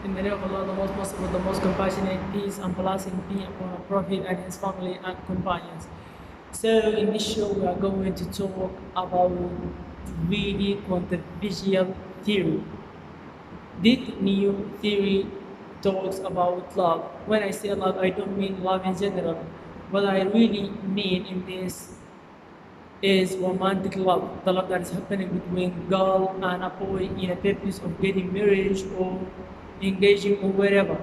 In the name of Allah, the most merciful, the most compassionate, peace and blessing be upon our Prophet and his family and companions. So, in this show, we are going to talk about really controversial theory. This new theory talks about love. When I say love, I don't mean love in general. What I really mean in this is romantic love, the love that is happening between girl and a boy in a purpose of getting marriage or engaging or wherever.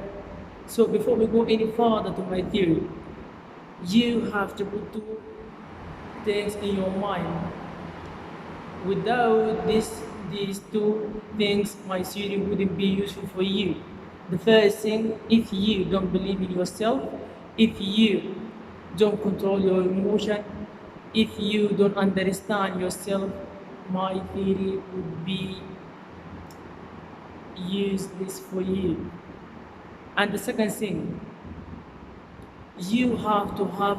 So before we go any further to my theory, you have to put two things in your mind. Without these two things, my theory wouldn't be useful for you. The first thing, if you don't believe in yourself, if you don't control your emotion, if you don't understand yourself, my theory would be useless for you. And the second thing, you have to have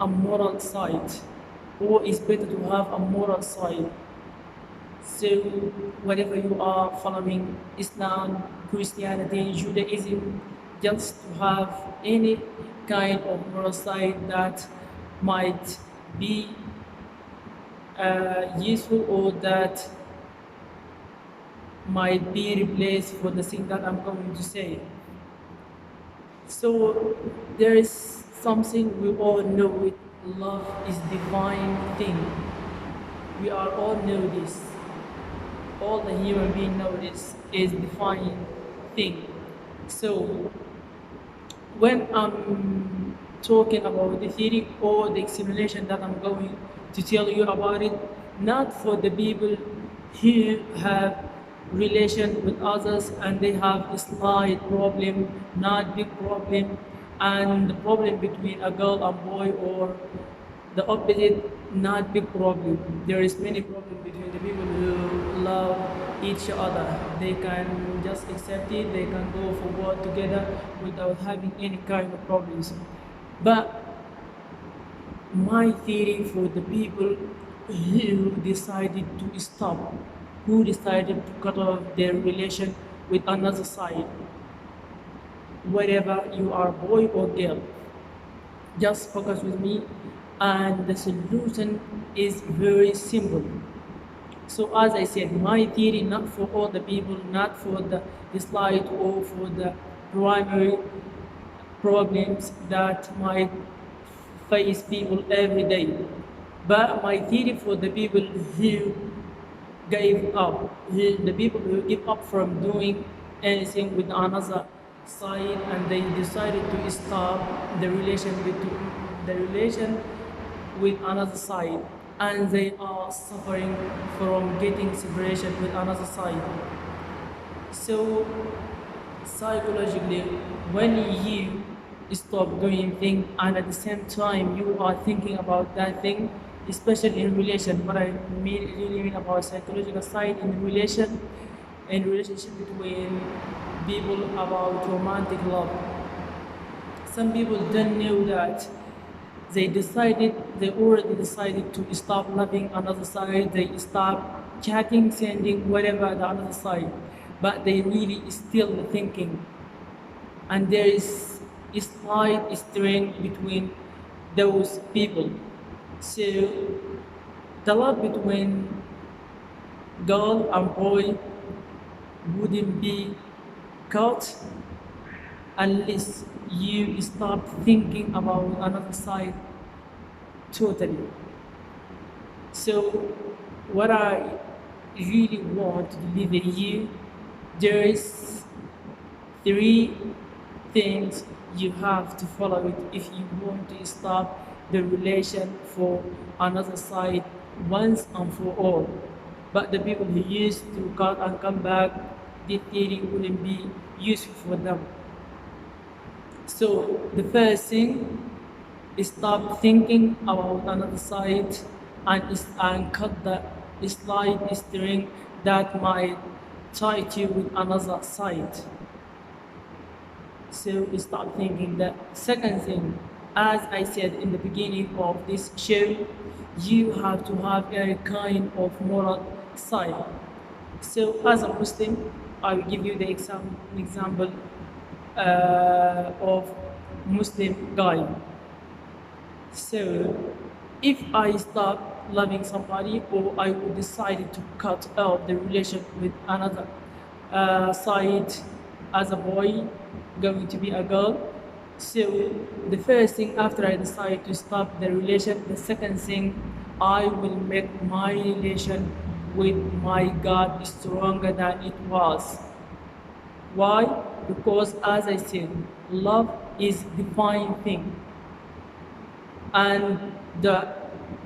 a moral side, or it's better to have a moral side. So, whatever you are following, Islam, Christianity, Judaism, just to have any kind of moral side that might be useful or that might be replaced for the thing that I'm going to say. So there is something we all know it. Love is divine thing. We are all know this. All the human being know this is divine thing. So when I'm talking about the theory or the explanation that I'm going to tell you about it, not for the people who have relation with others and they have a slight problem, not big problem, and the problem between a girl and boy or the opposite, not big problem. There is many problem between the people who love each other. They can just accept it, they can go forward together without having any kind of problems. But my theory for the people who decided to stop, who decided to cut off their relation with another side, whether you are boy or girl, just focus with me, and the solution is very simple. So as I said, my theory not for all the people, not for the slide or for the primary problems that might face people every day, but my theory for the people who gave up, the people who give up from doing anything with another side and they decided to stop the relation with another side, and they are suffering from getting separation with another side. So psychologically, when you stop doing things and at the same time you are thinking about that thing, especially in relation, what I really mean about psychological side in relationship between people about romantic love. Some people don't know that they already decided to stop loving another side, they stop chatting, sending whatever the other side, but they really still thinking. And there is a slight strain between those people. So the love between girl and boy wouldn't be cut unless you stop thinking about another side totally. So what I really want to deliver you, there is three things you have to follow it if you want to stop the relation for another side once and for all. But the people who used to cut and come back, the theory wouldn't be useful for them. So the first thing is stop thinking about another side and cut the slight string that might tie you with another side. So stop thinking that. Second thing, as I said in the beginning of this show, you have to have a kind of moral side. So as a Muslim, I will give you the example of Muslim guy. So, if I start loving somebody, or I would decide to cut off the relation with another side as a boy, going to be a girl. So, the first thing after I decide to stop the relation, the second thing, I will make my relation with my God stronger than it was. Why? Because as I said, love is divine thing, and the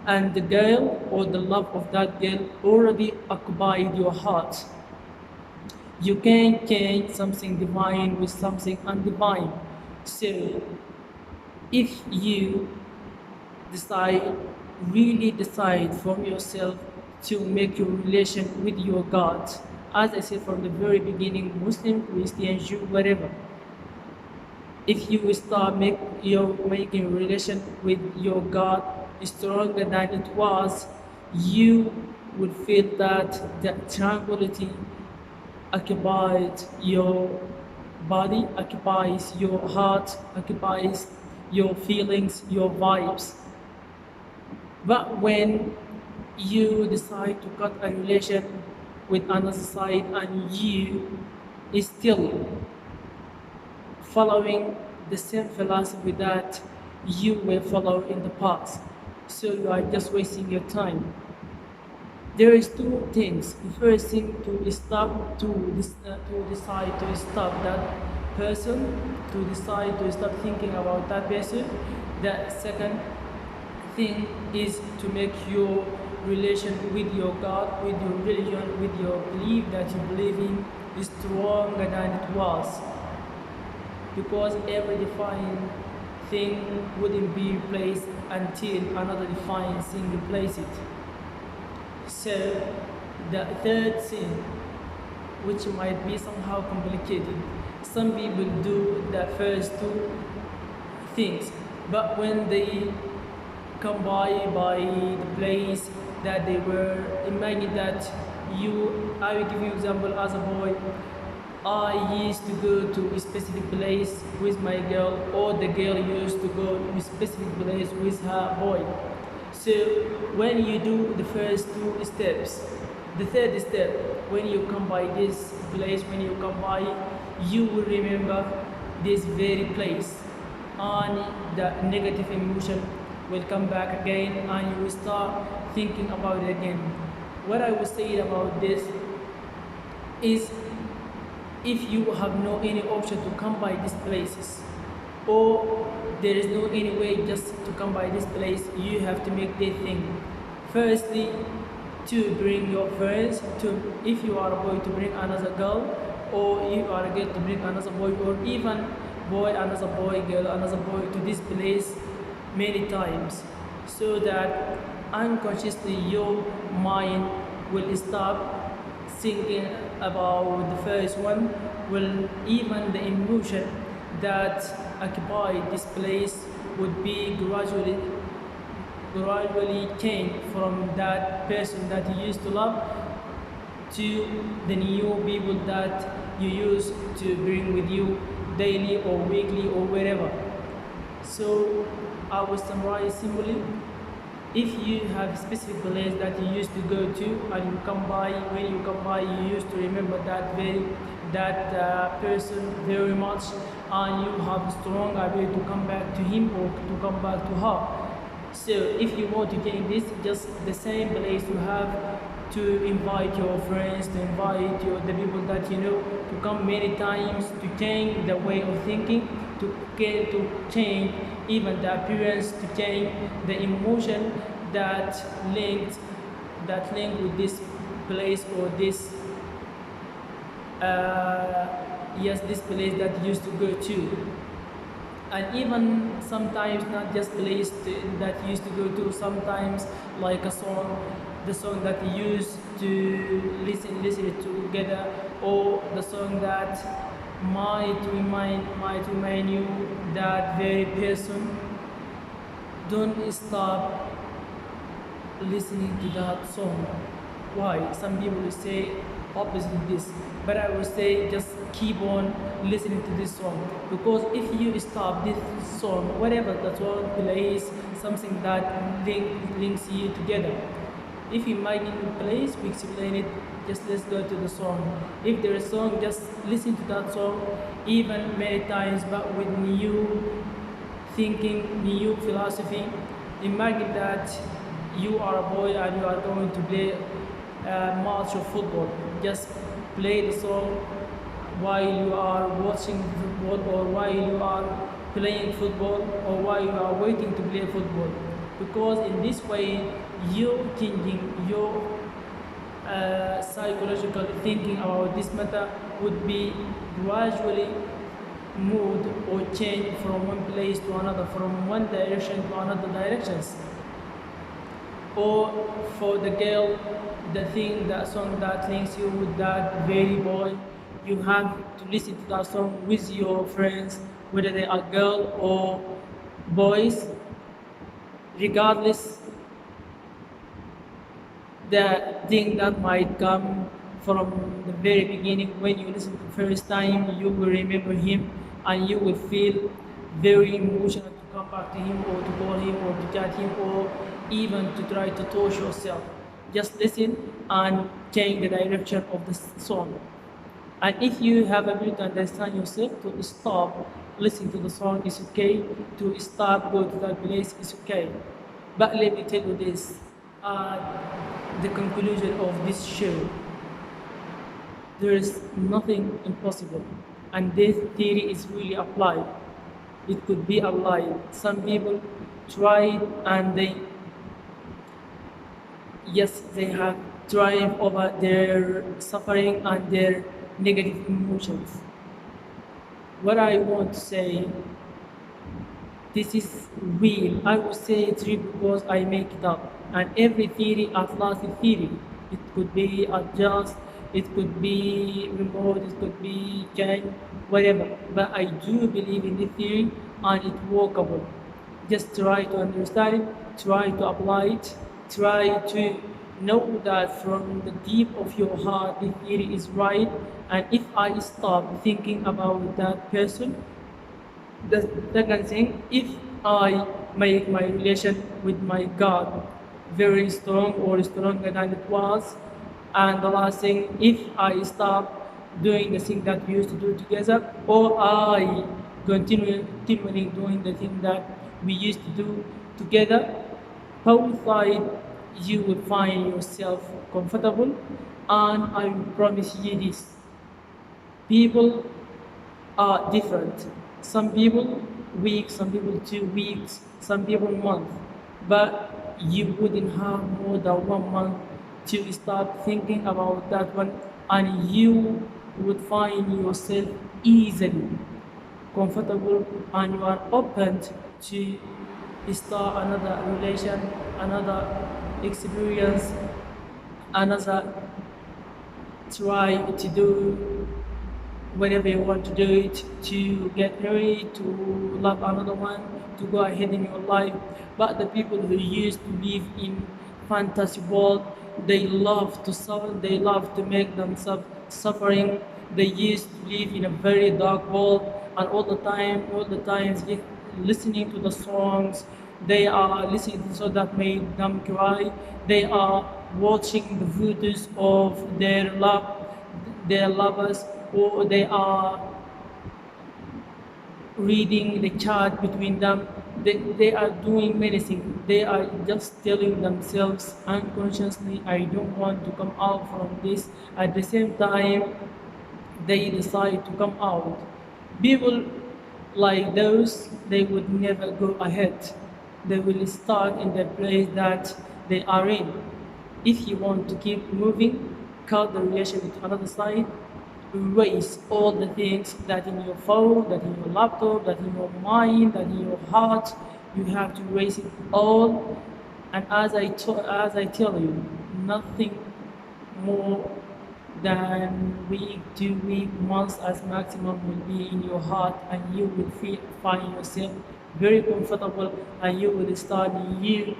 and the girl or the love of that girl already occupied your heart. You can't change something divine with something undivine. So if you decide, really decide from yourself to make your relation with your God, as I said from the very beginning, Muslim, Christian, Jew, whatever, if you start making relation with your God stronger than it was, you will feel that the tranquility occupies your body, occupies your heart, occupies your feelings, your vibes. But when you decide to cut a relation with another side and you is still following the same philosophy that you were following in the past, so you are just wasting your time. There is two things. The first thing to stop to decide to stop that person, to decide to stop thinking about that person. The second thing is to make your relation with your God, with your religion, with your belief that you believe in stronger than it was. Because every defined thing wouldn't be replaced until another defined thing replaces it. So the third thing, which might be somehow complicated, some people do the first two things, but when they come by the place that they were, imagine that I will give you example. As a boy, I used to go to a specific place with my girl, or the girl used to go to a specific place with her boy. So when you do the first two steps, the third step, when you come by this place, when you come by, you will remember this very place, and the negative emotion will come back again, and you will start thinking about it again. What I would say about this is, if you have no any option to come by these places, or there is no any way just to come by this place, you have to make this thing. Firstly, to bring your friends, to, if you are a boy, to bring another girl, or you are a girl to bring another boy, or even boy, another boy, girl, another boy to this place many times, so that unconsciously your mind will stop thinking about the first one, will even the emotion that occupied this place would be gradually changed from that person that you used to love to the new people that you used to bring with you daily or weekly or wherever. So I will summarize simply: if you have specific place that you used to go to, and you come by, when you come by, you used to remember that person very much, and you have strong ability to come back to him or to come back to her. So if you want to change this, just the same place you have to invite your friends, to invite the people that you know to come many times, to change the way of thinking, to change even the appearance, to change the emotion that linked with this place, or this yes, this place that you used to go to. And even sometimes not just place that you used to go to, sometimes like a song, the song that you used to listen together, or the song that might remind you that very person. Don't stop listening to that song. Why? Some people will say opposite of this. But I would say just keep on listening to this song, because if you stop this song, whatever the song plays, something that links you together. If imagine place, we explain it. Just let's go to the song. If there is a song, just listen to that song, even many times, but with new thinking, new philosophy. Imagine that you are a boy and you are going to play a match of football. Just play the song while you are watching football, or while you are playing football, or while you are waiting to play football. Because in this way, you're changing your psychological thinking about this matter would be gradually moved or change from one place to another, from one direction to another directions. Or for the girl, the thing, that song that links you with that very boy, you have to listen to that song with your friends, whether they are girl or boys, regardless the thing that might come from the very beginning. When you listen the first time, you will remember him and you will feel very emotional to come back to him, or to call him, or to chat him, or even to try to touch yourself. Just listen and change the direction of the song. And if you have ability to understand yourself, to stop listening to the song is okay, to stop going to that place is okay. But let me tell you this, uh, the conclusion of this show, there is nothing impossible, and this theory is really applied. It could be applied. Some people tried and they, yes, they have triumphed over their suffering and their negative emotions. What I want to say, this is real. I would say it's real because I make it up. And every theory at last is theory. It could be adjust, it could be remote, it could be change, whatever. But I do believe in the theory and it's workable. Just try to understand it, try to apply it, try to know that from the deep of your heart the theory is right. And if I stop thinking about that person, the second thing, if I make my relation with my God very strong or stronger than it was, and the last thing, if I stop doing the thing that we used to do together, or I continually doing the thing that we used to do together, outside you will find yourself comfortable. And I promise you this, people are different. Some people week, some people 2 weeks, some people month. But you wouldn't have more than 1 month to start thinking about that one, and you would find yourself easily comfortable, and you are open to start another relation, another experience, another try to do whatever you want to do it, to get married, to love another one, to go ahead in your life. But the people who used to live in fantasy world, they love to suffer, they love to make themselves suffering. They used to live in a very dark world, and all the time listening to the songs, they are listening to songs that made them cry. They are watching the videos of their lovers, or they are reading the chat between them. They are doing many things. They are just telling themselves unconsciously, I don't want to come out from this. At the same time, they decide to come out. People like those, they would never go ahead. They will start in the place that they are in. If you want to keep moving, cut the relation to another side, erase all the things that in your phone, that in your laptop, that in your mind, that in your heart. You have to erase it all. And as I tell you, nothing more than week, 2 week, months as maximum will be in your heart, and you will find yourself very comfortable, and you will start a new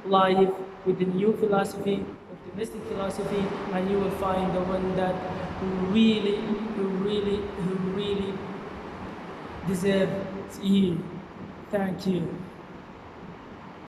life with the new philosophy of mystic philosophy, and you will find the one that really deserves you. Thank you.